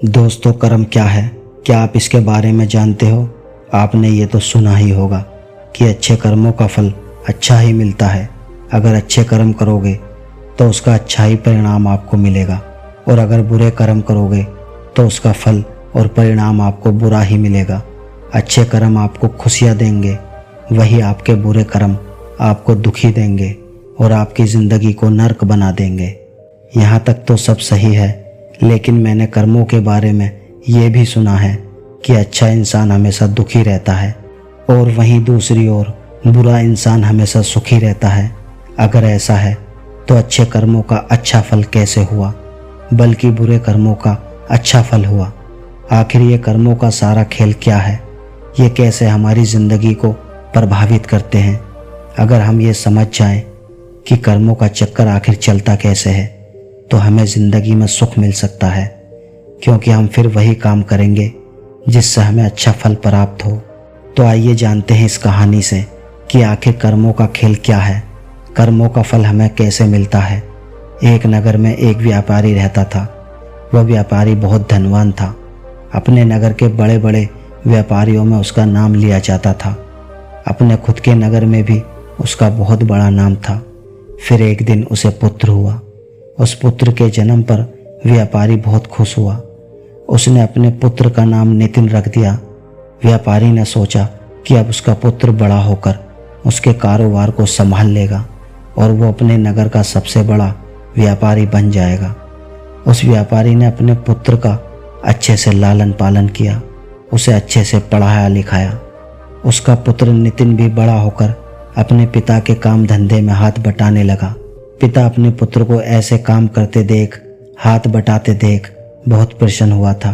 दोस्तों, कर्म क्या है? क्या आप इसके बारे में जानते हो? आपने ये तो सुना ही होगा कि अच्छे कर्मों का फल अच्छा ही मिलता है। अगर अच्छे कर्म करोगे तो उसका अच्छा ही परिणाम आपको मिलेगा, और अगर बुरे कर्म करोगे तो उसका फल और परिणाम आपको बुरा ही मिलेगा। अच्छे कर्म आपको खुशियाँ देंगे, वही आपके बुरे कर्म आपको दुखी देंगे और आपकी ज़िंदगी को नर्क बना देंगे। यहाँ तक तो सब सही है, लेकिन मैंने कर्मों के बारे में ये भी सुना है कि अच्छा इंसान हमेशा दुखी रहता है और वहीं दूसरी ओर बुरा इंसान हमेशा सुखी रहता है। अगर ऐसा है तो अच्छे कर्मों का अच्छा फल कैसे हुआ, बल्कि बुरे कर्मों का अच्छा फल हुआ? आखिर ये कर्मों का सारा खेल क्या है? ये कैसे हमारी ज़िंदगी को प्रभावित करते हैं? अगर हम ये समझ जाएं कि कर्मों का चक्कर आखिर चलता कैसे है, तो हमें ज़िंदगी में सुख मिल सकता है, क्योंकि हम फिर वही काम करेंगे जिससे हमें अच्छा फल प्राप्त हो। तो आइए जानते हैं इस कहानी से कि आखिर कर्मों का खेल क्या है, कर्मों का फल हमें कैसे मिलता है। एक नगर में एक व्यापारी रहता था। वह व्यापारी बहुत धनवान था। अपने नगर के बड़े बड़े व्यापारियों में उसका नाम लिया जाता था। अपने खुद के नगर में भी उसका बहुत बड़ा नाम था। फिर एक दिन उसे पुत्र हुआ। उस पुत्र के जन्म पर व्यापारी बहुत खुश हुआ। उसने अपने पुत्र का नाम नितिन रख दिया। व्यापारी ने सोचा कि अब उसका पुत्र बड़ा होकर उसके कारोबार को संभाल लेगा और वो अपने नगर का सबसे बड़ा व्यापारी बन जाएगा। उस व्यापारी ने अपने पुत्र का अच्छे से लालन पालन किया, उसे अच्छे से पढ़ाया लिखाया। उसका पुत्र नितिन भी बड़ा होकर अपने पिता के काम धंधे में हाथ बटाने लगा। पिता अपने पुत्र को ऐसे काम करते देख, हाथ बटाते देख बहुत प्रसन्न हुआ था।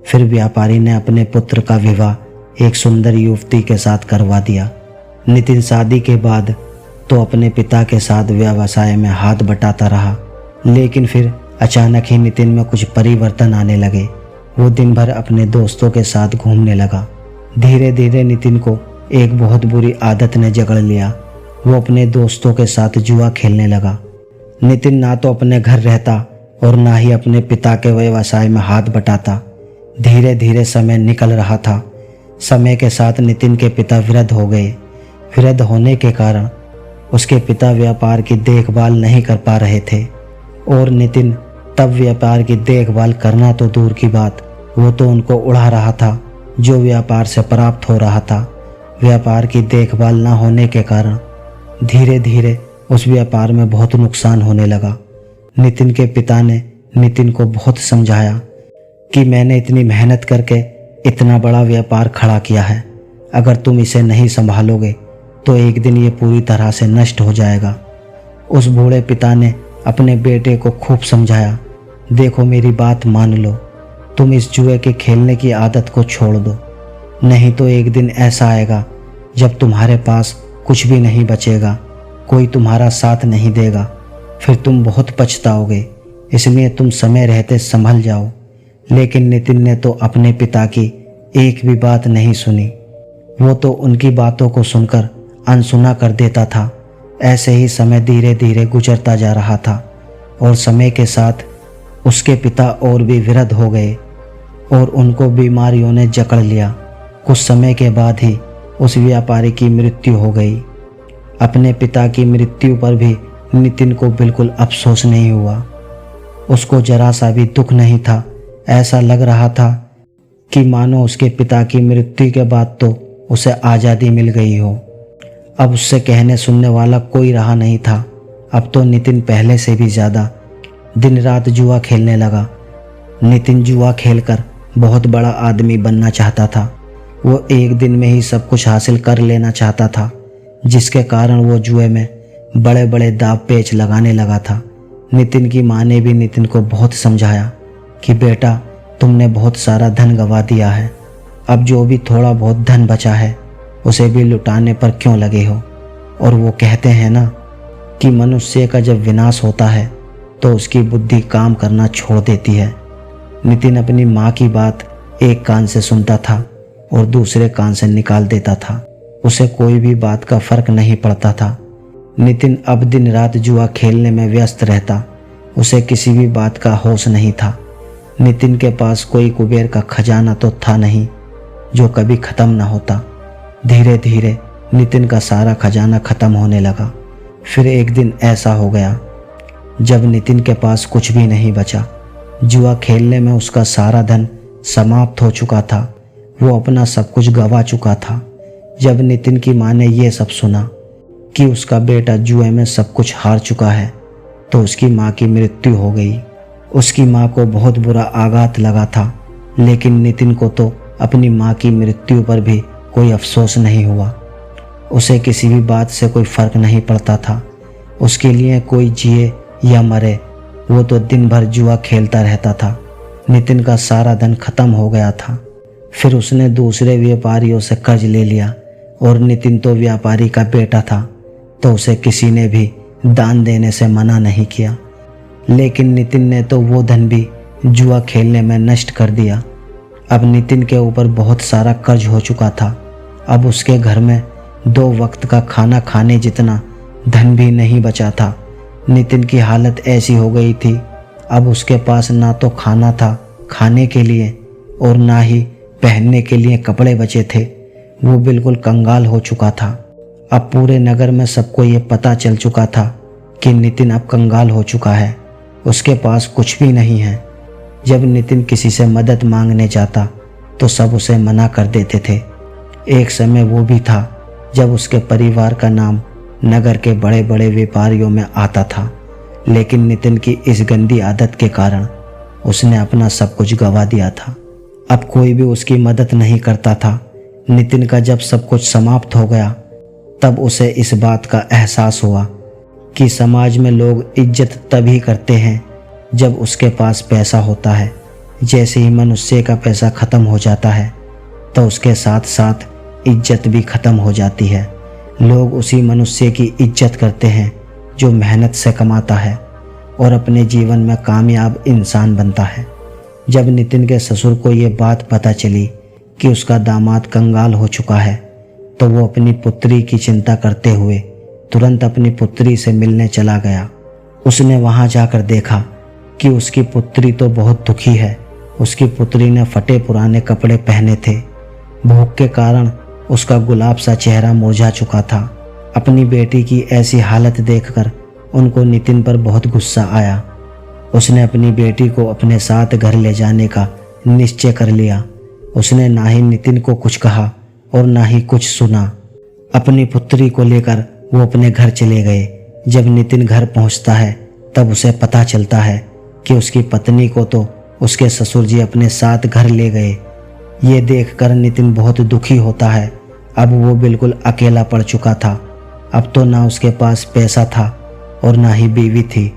फिर व्यापारी ने अपने पुत्र का विवाह एक सुंदर युवती के साथ करवा दिया। नितिन शादी के बाद तो अपने पिता के साथ व्यवसाय में हाथ बटाता रहा, लेकिन फिर अचानक ही नितिन में कुछ परिवर्तन आने लगे। वो दिन भर अपने दोस्तों के साथ घूमने लगा। धीरे धीरे नितिन को एक बहुत बुरी आदत ने जकड़ लिया। वो अपने दोस्तों के साथ जुआ खेलने लगा। नितिन ना तो अपने घर रहता और ना ही अपने पिता के व्यवसाय में हाथ बटाता। धीरे धीरे समय निकल रहा था। समय के साथ नितिन के पिता वृद्ध हो गए। वृद्ध होने के कारण उसके पिता व्यापार की देखभाल नहीं कर पा रहे थे, और नितिन तब व्यापार की देखभाल करना तो दूर की बात, वो तो उनको उड़ा रहा था जो व्यापार से प्राप्त हो रहा था। व्यापार की देखभाल ना होने के कारण धीरे धीरे उस व्यापार में बहुत नुकसान होने लगा। नितिन के पिता ने नितिन को बहुत समझाया कि मैंने इतनी मेहनत करके इतना बड़ा व्यापार खड़ा किया है, अगर तुम इसे नहीं संभालोगे तो एक दिन ये पूरी तरह से नष्ट हो जाएगा। उस बूढ़े पिता ने अपने बेटे को खूब समझाया, देखो मेरी बात मान लो, तुम इस जुए के खेलने की आदत को छोड़ दो, नहीं तो एक दिन ऐसा आएगा जब तुम्हारे पास कुछ भी नहीं बचेगा, कोई तुम्हारा साथ नहीं देगा, फिर तुम बहुत पछताओगे, इसलिए तुम समय रहते संभल जाओ। लेकिन नितिन ने तो अपने पिता की एक भी बात नहीं सुनी। वो तो उनकी बातों को सुनकर अनसुना कर देता था। ऐसे ही समय धीरे धीरे गुजरता जा रहा था और समय के साथ उसके पिता और भी वृद्ध हो गए और उनको बीमारियों ने जकड़ लिया। कुछ समय के बाद ही उस व्यापारी की मृत्यु हो गई। अपने पिता की मृत्यु पर भी नितिन को बिल्कुल अफसोस नहीं हुआ। उसको जरा सा भी दुख नहीं था। ऐसा लग रहा था कि मानो उसके पिता की मृत्यु के बाद तो उसे आज़ादी मिल गई हो। अब उससे कहने सुनने वाला कोई रहा नहीं था। अब तो नितिन पहले से भी ज़्यादा दिन रात जुआ खेलने लगा। नितिन जुआ खेलकर बहुत बड़ा आदमी बनना चाहता था। वो एक दिन में ही सब कुछ हासिल कर लेना चाहता था, जिसके कारण वो जुए में बड़े बड़े दाव पेच लगाने लगा था। नितिन की माँ ने भी नितिन को बहुत समझाया कि बेटा, तुमने बहुत सारा धन गंवा दिया है, अब जो भी थोड़ा बहुत धन बचा है उसे भी लुटाने पर क्यों लगे हो। और वो कहते हैं ना कि मनुष्य का जब विनाश होता है तो उसकी बुद्धि काम करना छोड़ देती है। नितिन अपनी माँ की बात एक कान से सुनता था और दूसरे कान से निकाल देता था। उसे कोई भी बात का फर्क नहीं पड़ता था। नितिन अब दिन रात जुआ खेलने में व्यस्त रहता। उसे किसी भी बात का होश नहीं था। नितिन के पास कोई कुबेर का खजाना तो था नहीं जो कभी ख़त्म ना होता। धीरे धीरे नितिन का सारा खजाना ख़त्म होने लगा। फिर एक दिन ऐसा हो गया जब नितिन के पास कुछ भी नहीं बचा। जुआ खेलने में उसका सारा धन समाप्त हो चुका था। वो अपना सब कुछ गंवा चुका था। जब नितिन की माँ ने ये सब सुना कि उसका बेटा जुए में सब कुछ हार चुका है तो उसकी माँ की मृत्यु हो गई। उसकी माँ को बहुत बुरा आघात लगा था, लेकिन नितिन को तो अपनी माँ की मृत्यु पर भी कोई अफसोस नहीं हुआ। उसे किसी भी बात से कोई फ़र्क नहीं पड़ता था। उसके लिए कोई जिए या मरे, वो तो दिन भर जुआ खेलता रहता था। नितिन का सारा धन खत्म हो गया था। फिर उसने दूसरे व्यापारियों से कर्ज ले लिया और नितिन तो व्यापारी का बेटा था तो उसे किसी ने भी दान देने से मना नहीं किया। लेकिन नितिन ने तो वो धन भी जुआ खेलने में नष्ट कर दिया। अब नितिन के ऊपर बहुत सारा कर्ज हो चुका था। अब उसके घर में 2 वक्त का खाना खाने जितना धन भी नहीं बचा था। नितिन की हालत ऐसी हो गई थी, अब उसके पास ना तो खाना था खाने के लिए और ना ही पहनने के लिए कपड़े बचे थे। वो बिल्कुल कंगाल हो चुका था। अब पूरे नगर में सबको ये पता चल चुका था कि नितिन अब कंगाल हो चुका है, उसके पास कुछ भी नहीं है। जब नितिन किसी से मदद मांगने जाता तो सब उसे मना कर देते थे। एक समय वो भी था जब उसके परिवार का नाम नगर के बड़े बड़े व्यापारियों में आता था, लेकिन नितिन की इस गंदी आदत के कारण उसने अपना सब कुछ गंवा दिया था। अब कोई भी उसकी मदद नहीं करता था। नितिन का जब सब कुछ समाप्त हो गया तब उसे इस बात का एहसास हुआ कि समाज में लोग इज्जत तभी करते हैं जब उसके पास पैसा होता है। जैसे ही मनुष्य का पैसा ख़त्म हो जाता है तो उसके साथ साथ इज्जत भी ख़त्म हो जाती है। लोग उसी मनुष्य की इज्जत करते हैं जो मेहनत से कमाता है और अपने जीवन में कामयाब इंसान बनता है। जब नितिन के ससुर को ये बात पता चली कि उसका दामाद कंगाल हो चुका है तो वो अपनी पुत्री की चिंता करते हुए तुरंत अपनी पुत्री से मिलने चला गया। उसने वहाँ जाकर देखा कि उसकी पुत्री तो बहुत दुखी है। उसकी पुत्री ने फटे पुराने कपड़े पहने थे। भूख के कारण उसका गुलाब सा चेहरा मुरझा चुका था। अपनी बेटी की ऐसी हालत देखकर उनको नितिन पर बहुत गुस्सा आया। उसने अपनी बेटी को अपने साथ घर ले जाने का निश्चय कर लिया। उसने ना ही नितिन को कुछ कहा और ना ही कुछ सुना। अपनी पुत्री को लेकर वो अपने घर चले गए। जब नितिन घर पहुंचता है तब उसे पता चलता है कि उसकी पत्नी को तो उसके ससुर जी अपने साथ घर ले गए। ये देखकर नितिन बहुत दुखी होता है। अब वो बिल्कुल अकेला पड़ चुका था। अब तो ना उसके पास पैसा था और ना ही बीवी थी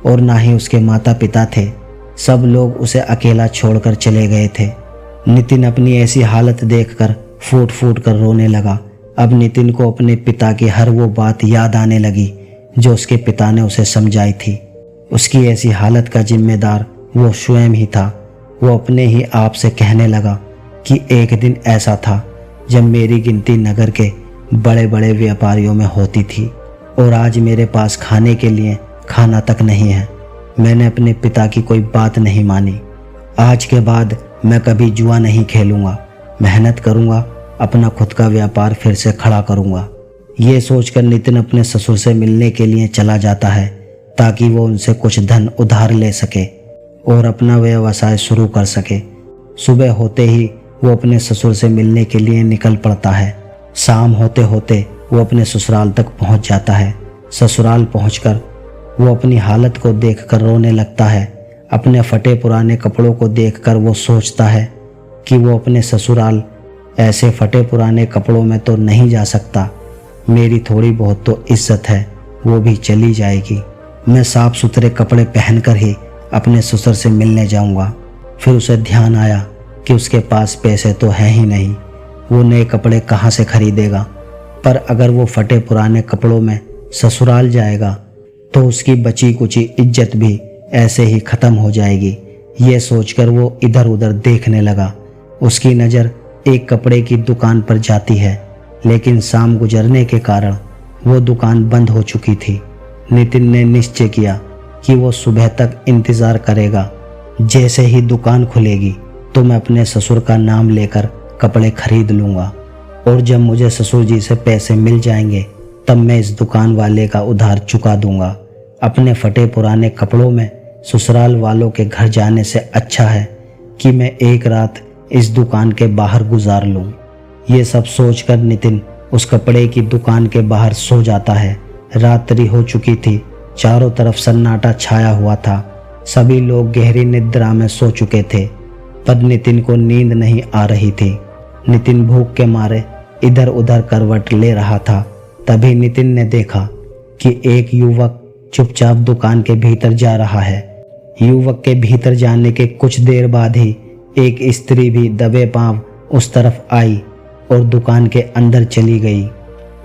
और ना ही उसके माता पिता थे। सब लोग उसे अकेला छोड़कर चले गए थे। नितिन अपनी ऐसी हालत देखकर फूट फूट कर रोने लगा। अब नितिन को अपने पिता की हर वो बात याद आने लगी जो उसके पिता ने उसे समझाई थी। उसकी ऐसी हालत का जिम्मेदार वो स्वयं ही था। वो अपने ही आप से कहने लगा कि एक दिन ऐसा था जब मेरी गिनती नगर के बड़े बड़े व्यापारियों में होती थी और आज मेरे पास खाने के लिए खाना तक नहीं है। मैंने अपने पिता की कोई बात नहीं मानी। आज के बाद मैं कभी जुआ नहीं खेलूँगा, मेहनत करूँगा, अपना खुद का व्यापार फिर से खड़ा करूँगा। ये सोचकर नितिन अपने ससुर से मिलने के लिए चला जाता है ताकि वो उनसे कुछ धन उधार ले सके और अपना व्यवसाय शुरू कर सके। सुबह होते ही वो अपने ससुर से मिलने के लिए निकल पड़ता है। शाम होते होते वो अपने ससुराल तक पहुंच जाता है। ससुराल पहुंचकर वो अपनी हालत को देखकर रोने लगता है। अपने फटे पुराने कपड़ों को देखकर वो सोचता है कि वो अपने ससुराल ऐसे फटे पुराने कपड़ों में तो नहीं जा सकता। मेरी थोड़ी बहुत तो इज्जत है, वो भी चली जाएगी। मैं साफ सुथरे कपड़े पहनकर ही अपने ससुर से मिलने जाऊंगा। फिर उसे ध्यान आया कि उसके पास पैसे तो हैं ही नहीं, वो नए कपड़े कहाँ से खरीदेगा। पर अगर वो फटे पुराने कपड़ों में ससुराल जाएगा तो उसकी बची कुची इज्जत भी ऐसे ही ख़त्म हो जाएगी। ये सोचकर वो इधर उधर देखने लगा। उसकी नज़र एक कपड़े की दुकान पर जाती है, लेकिन शाम गुजरने के कारण वो दुकान बंद हो चुकी थी। नितिन ने निश्चय किया कि वो सुबह तक इंतज़ार करेगा जैसे ही दुकान खुलेगी तो मैं अपने ससुर का नाम लेकर कपड़े खरीद लूँगा, और जब मुझे ससुर जी से पैसे मिल जाएंगे तब मैं इस दुकान वाले का उधार चुका दूंगा। अपने फटे पुराने कपड़ों में ससुराल वालों के घर जाने से अच्छा है कि मैं एक रात इस दुकान के बाहर गुजार लूं। ये सब सोचकर नितिन उस कपड़े की दुकान के बाहर सो जाता है। रात्रि हो चुकी थी, चारों तरफ सन्नाटा छाया हुआ था। सभी लोग गहरी निद्रा में सो चुके थे, पर नितिन को नींद नहीं आ रही थी। नितिन भूख के मारे इधर उधर करवट ले रहा था। तभी नितिन ने देखा कि एक युवक चुपचाप दुकान के भीतर जा रहा है। युवक के भीतर जाने के कुछ देर बाद ही एक स्त्री भी दबे पांव उस तरफ आई और दुकान के अंदर चली गई।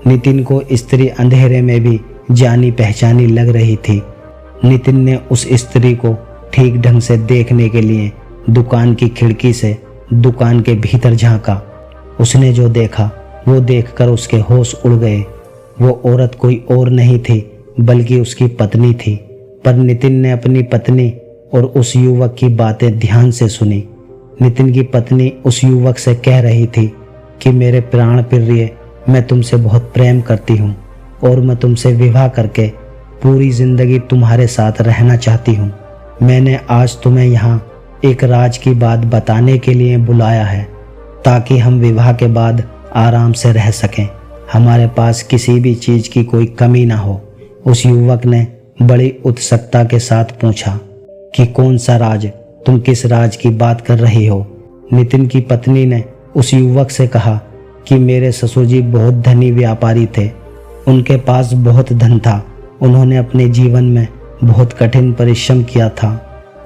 नितिन को स्त्री अंधेरे में भी जानी पहचानी लग रही थी। नितिन ने उस स्त्री को ठीक ढंग से देखने के लिए दुकान की खिड़की से दुकान के भीतर झांका। उसने जो देखा वो देखकर उसके होश उड़ गए। वो औरत कोई और नहीं थी बल्कि उसकी पत्नी थी। पर नितिन ने अपनी पत्नी और उस युवक की बातें ध्यान से सुनी। नितिन की पत्नी उस युवक से कह रही थी कि मेरे प्राण प्रिय, मैं तुमसे बहुत प्रेम करती हूँ और मैं तुमसे विवाह करके पूरी जिंदगी तुम्हारे साथ रहना चाहती हूँ। मैंने आज तुम्हें यहाँ एक राज की बात बताने के लिए बुलाया है ताकि हम विवाह के बाद आराम से रह सकें। हमारे पास किसी भी चीज़ की कोई कमी ना हो। उस युवक ने बड़ी उत्सुकता के साथ पूछा कि कौन सा राज, तुम किस राज की बात कर रही हो। नितिन की पत्नी ने उस युवक से कहा कि मेरे ससुर जी बहुत धनी व्यापारी थे, उनके पास बहुत धन था। उन्होंने अपने जीवन में बहुत कठिन परिश्रम किया था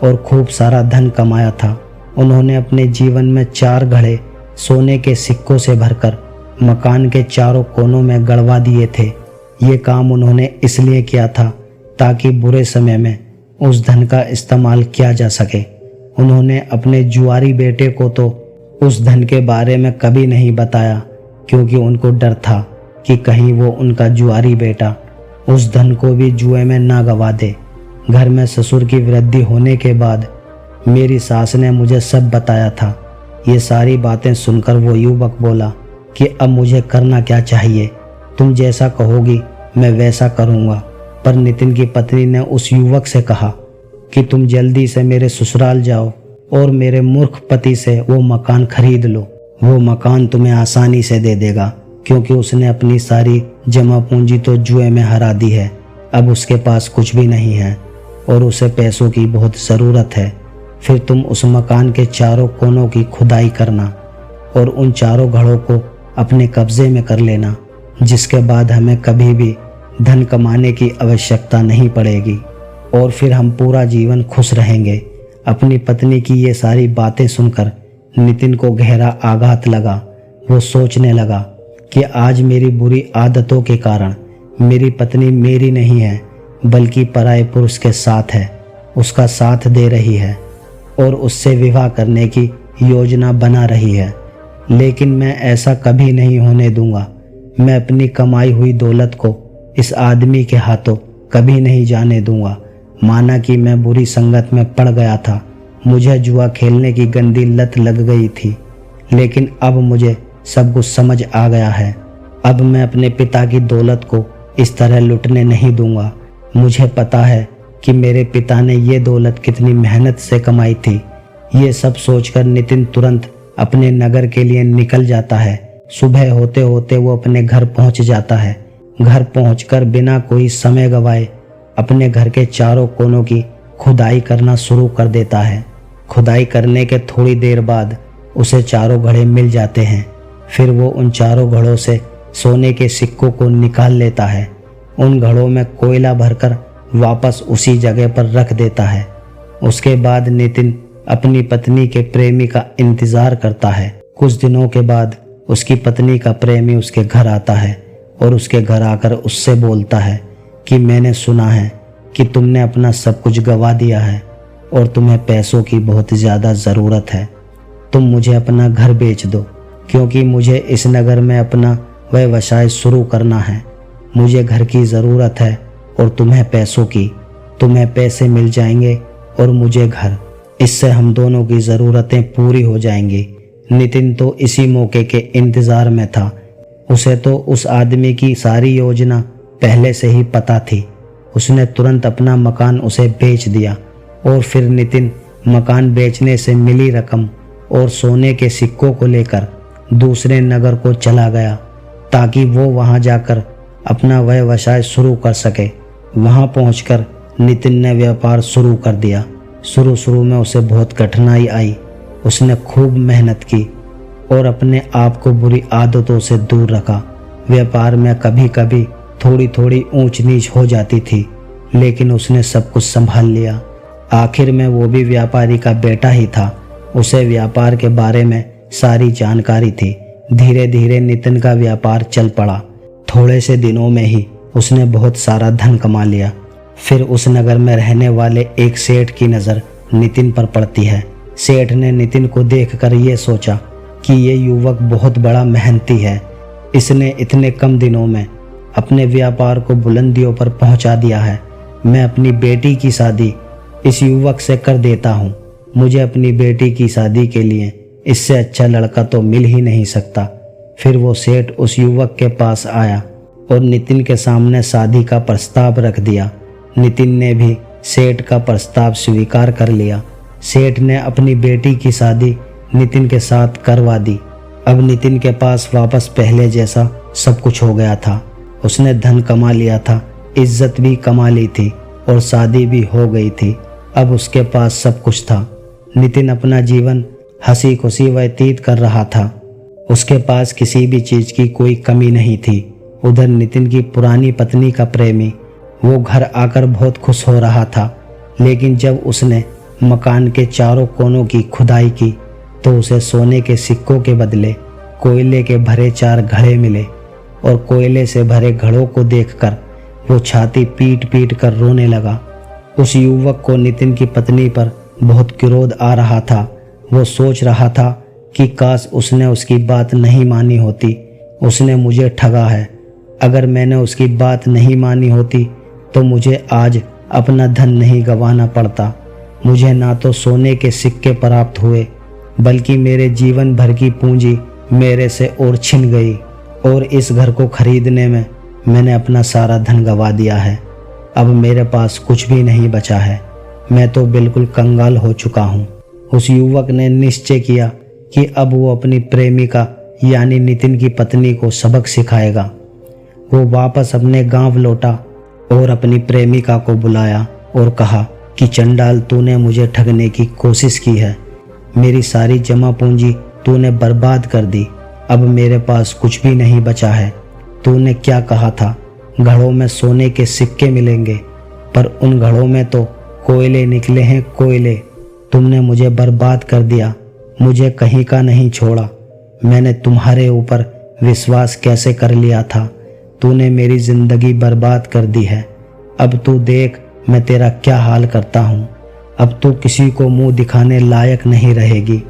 और खूब सारा धन कमाया था। उन्होंने अपने जीवन में 4 घड़े सोने के सिक्कों से भरकर मकान के चारों कोनों में गड़वा दिए थे। ये काम उन्होंने इसलिए किया था ताकि बुरे समय में उस धन का इस्तेमाल किया जा सके। उन्होंने अपने जुआरी बेटे को तो उस धन के बारे में कभी नहीं बताया, क्योंकि उनको डर था कि कहीं वो उनका जुआरी बेटा उस धन को भी जुए में ना गवा दे। घर में ससुर की वृद्धि होने के बाद मेरी सास ने मुझे सब बताया था। ये सारी बातें सुनकर वो युवक बोला कि अब मुझे करना क्या चाहिए, तुम जैसा कहोगी मैं वैसा करूँगा। पर नितिन की पत्नी ने उस युवक से कहा कि तुम जल्दी से मेरे ससुराल जाओ और मेरे मूर्ख पति से वो मकान खरीद लो। वो मकान तुम्हें आसानी से दे देगा, क्योंकि उसने अपनी सारी जमा पूंजी तो जुए में हरा दी है। अब उसके पास कुछ भी नहीं है और उसे पैसों की बहुत ज़रूरत है। फिर तुम उस मकान के चारों कोनों की खुदाई करना और उन चारों घड़ों को अपने कब्जे में कर लेना, जिसके बाद हमें कभी भी धन कमाने की आवश्यकता नहीं पड़ेगी और फिर हम पूरा जीवन खुश रहेंगे। अपनी पत्नी की ये सारी बातें सुनकर नितिन को गहरा आघात लगा। वो सोचने लगा कि आज मेरी बुरी आदतों के कारण मेरी पत्नी मेरी नहीं है बल्कि पराये पुरुष के साथ है, उसका साथ दे रही है और उससे विवाह करने की योजना बना रही है। लेकिन मैं ऐसा कभी नहीं होने दूंगा। मैं अपनी कमाई हुई दौलत को इस आदमी के हाथों कभी नहीं जाने दूंगा। माना कि मैं बुरी संगत में पड़ गया था, मुझे जुआ खेलने की गंदी लत लग गई थी, लेकिन अब मुझे सब कुछ समझ आ गया है। अब मैं अपने पिता की दौलत को इस तरह लुटने नहीं दूंगा। मुझे पता है कि मेरे पिता ने ये दौलत कितनी मेहनत से कमाई थी। ये सब सोचकर नितिन तुरंत अपने नगर के लिए निकल जाता है। सुबह होते होते वो अपने घर पहुंच जाता है। घर पहुंचकर बिना कोई समय गवाए अपने घर के चारों कोनों की खुदाई करना शुरू कर देता है। खुदाई करने के थोड़ी देर बाद उसे चारों घड़े मिल जाते हैं। फिर वो उन चारों घड़ों से सोने के सिक्कों को निकाल लेता है। उन घड़ों में कोयला भरकर वापस उसी जगह पर रख देता है। उसके बाद नितिन अपनी पत्नी के प्रेमी का इंतजार करता है। कुछ दिनों के बाद उसकी पत्नी का प्रेमी उसके घर आता है और उसके घर आकर उससे बोलता है कि मैंने सुना है कि तुमने अपना सब कुछ गंवा दिया है और तुम्हें पैसों की बहुत ज़्यादा ज़रूरत है। तुम मुझे अपना घर बेच दो, क्योंकि मुझे इस नगर में अपना व्यवसाय शुरू करना है। मुझे घर की ज़रूरत है और तुम्हें पैसों की। तुम्हें पैसे मिल जाएंगे और मुझे घर। इससे हम दोनों की ज़रूरतें पूरी हो जाएंगी। नितिन तो इसी मौके के इंतज़ार में था। उसे तो उस आदमी की सारी योजना पहले से ही पता थी। उसने तुरंत अपना मकान उसे बेच दिया और फिर नितिन मकान बेचने से मिली रकम और सोने के सिक्कों को लेकर दूसरे नगर को चला गया ताकि वो वहाँ जाकर अपना व्यवसाय शुरू कर सके। वहाँ पहुँचकर नितिन ने व्यापार शुरू कर दिया। शुरू में उसे बहुत कठिनाई आई। उसने खूब मेहनत की और अपने आप को बुरी आदतों से दूर रखा। व्यापार में कभी कभी थोड़ी ऊंच नीच हो जाती थी, लेकिन उसने सब कुछ संभाल लिया। आखिर में वो भी व्यापारी का बेटा ही था। उसे व्यापार के बारे में सारी जानकारी थी। धीरे धीरे नितिन का व्यापार चल पड़ा। थोड़े से दिनों में ही उसने बहुत सारा धन कमा लिया। फिर उस नगर में रहने वाले एक सेठ की नज़र नितिन पर पड़ती है। सेठ ने नितिन को देखकर ये सोचा कि ये युवक बहुत बड़ा मेहनती है। इसने इतने कम दिनों में अपने व्यापार को बुलंदियों पर पहुंचा दिया है। मैं अपनी बेटी की शादी इस युवक से कर देता हूँ। मुझे अपनी बेटी की शादी के लिए इससे अच्छा लड़का तो मिल ही नहीं सकता। फिर वो सेठ उस युवक के पास आया और नितिन के सामने शादी का प्रस्ताव रख दिया। नितिन ने भी सेठ का प्रस्ताव स्वीकार कर लिया। सेठ ने अपनी बेटी की शादी नितिन के साथ करवा दी। अब नितिन के पास वापस पहले जैसा सब कुछ हो गया था। उसने धन कमा लिया था, इज्जत भी कमा ली थी और शादी भी हो गई थी। अब उसके पास सब कुछ था। नितिन अपना जीवन हंसी खुशी व्यतीत कर रहा था। उसके पास किसी भी चीज़ की कोई कमी नहीं थी। उधर नितिन की पुरानी पत्नी का प्रेमी वो घर आकर बहुत खुश हो रहा था, लेकिन जब उसने मकान के चारों कोनों की खुदाई की तो उसे सोने के सिक्कों के बदले कोयले के भरे 4 घड़े मिले और कोयले से भरे घड़ों को देखकर वो छाती पीट पीट कर रोने लगा। उस युवक को नितिन की पत्नी पर बहुत क्रोध आ रहा था। वो सोच रहा था कि काश उसने उसकी बात नहीं मानी होती। उसने मुझे ठगा है। अगर मैंने उसकी बात नहीं मानी होती तो मुझे आज अपना धन नहीं गंवाना पड़ता। मुझे ना तो सोने के सिक्के प्राप्त हुए, बल्कि मेरे जीवन भर की पूंजी मेरे से और छिन गई और इस घर को खरीदने में मैंने अपना सारा धन गंवा दिया है। अब मेरे पास कुछ भी नहीं बचा है। मैं तो बिल्कुल कंगाल हो चुका हूँ। उस युवक ने निश्चय किया कि अब वो अपनी प्रेमिका यानी नितिन की पत्नी को सबक सिखाएगा। वो वापस अपने गांव लौटा और अपनी प्रेमिका को बुलाया और कहा कि चंडाल, तूने मुझे ठगने की कोशिश की है। मेरी सारी जमा पूंजी तूने बर्बाद कर दी। अब मेरे पास कुछ भी नहीं बचा है। तूने क्या कहा था, घड़ों में सोने के सिक्के मिलेंगे, पर उन घड़ों में तो कोयले निकले हैं, कोयले। तुमने मुझे बर्बाद कर दिया, मुझे कहीं का नहीं छोड़ा। मैंने तुम्हारे ऊपर विश्वास कैसे कर लिया था। तूने मेरी जिंदगी बर्बाद कर दी है। अब तू देख मैं तेरा क्या हाल करता हूँ। अब तू किसी को मुंह दिखाने लायक नहीं रहेगी।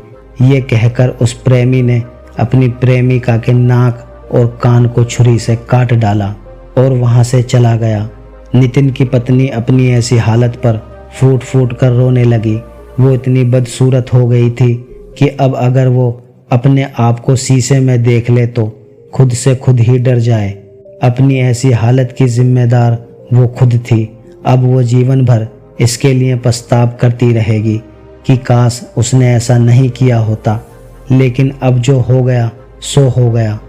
ये कहकर उस प्रेमी ने अपनी प्रेमिका के नाक और कान को छुरी से काट डाला और वहां से चला गया। नितिन की पत्नी अपनी ऐसी हालत पर फूट फूट कर रोने लगी। वो इतनी बदसूरत हो गई थी कि अब अगर वो अपने आप को शीशे में देख ले तो खुद से खुद ही डर जाए। अपनी ऐसी हालत की जिम्मेदार वो खुद थी। अब वो जीवन भर इसके लिए पछताव करती रहेगी कि काश उसने ऐसा नहीं किया होता। लेकिन अब जो हो गया सो हो गया।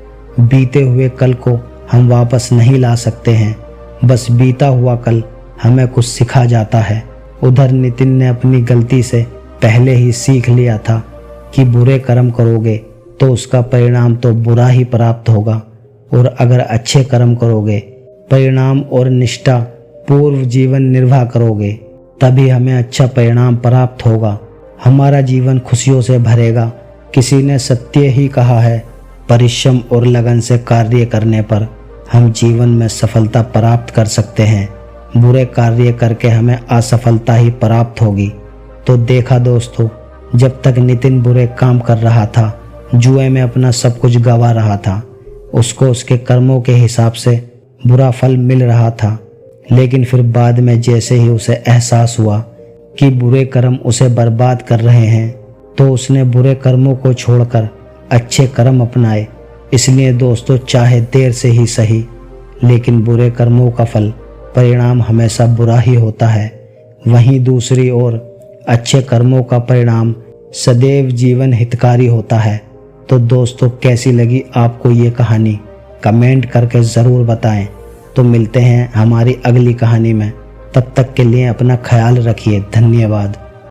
बीते हुए कल को हम वापस नहीं ला सकते हैं, बस बीता हुआ कल हमें कुछ सिखा जाता है। उधर नितिन ने अपनी गलती से पहले ही सीख लिया था कि बुरे कर्म करोगे तो उसका परिणाम तो बुरा ही प्राप्त होगा, और अगर अच्छे कर्म करोगे, परिणाम और निष्ठा पूर्व जीवन निर्वाह करोगे, तभी हमें अच्छा परिणाम प्राप्त होगा। हमारा जीवन खुशियों से भरेगा। किसी ने सत्य ही कहा है, परिश्रम और लगन से कार्य करने पर हम जीवन में सफलता प्राप्त कर सकते हैं। बुरे कार्य करके हमें असफलता ही प्राप्त होगी। तो देखा दोस्तों, जब तक नितिन बुरे काम कर रहा था, जुए में अपना सब कुछ गंवा रहा था, उसको उसके कर्मों के हिसाब से बुरा फल मिल रहा था। लेकिन फिर बाद में जैसे ही उसे एहसास हुआ कि बुरे कर्म उसे बर्बाद कर रहे हैं, तो उसने बुरे कर्मों को छोड़कर अच्छे कर्म अपनाए। इसलिए दोस्तों, चाहे देर से ही सही, लेकिन बुरे कर्मों का फल परिणाम हमेशा बुरा ही होता है। वहीं दूसरी ओर अच्छे कर्मों का परिणाम सदैव जीवन हितकारी होता है। तो दोस्तों, कैसी लगी आपको ये कहानी? कमेंट करके ज़रूर बताएं। तो मिलते हैं हमारी अगली कहानी में। तब तक के लिए अपना ख्याल रखिए। धन्यवाद।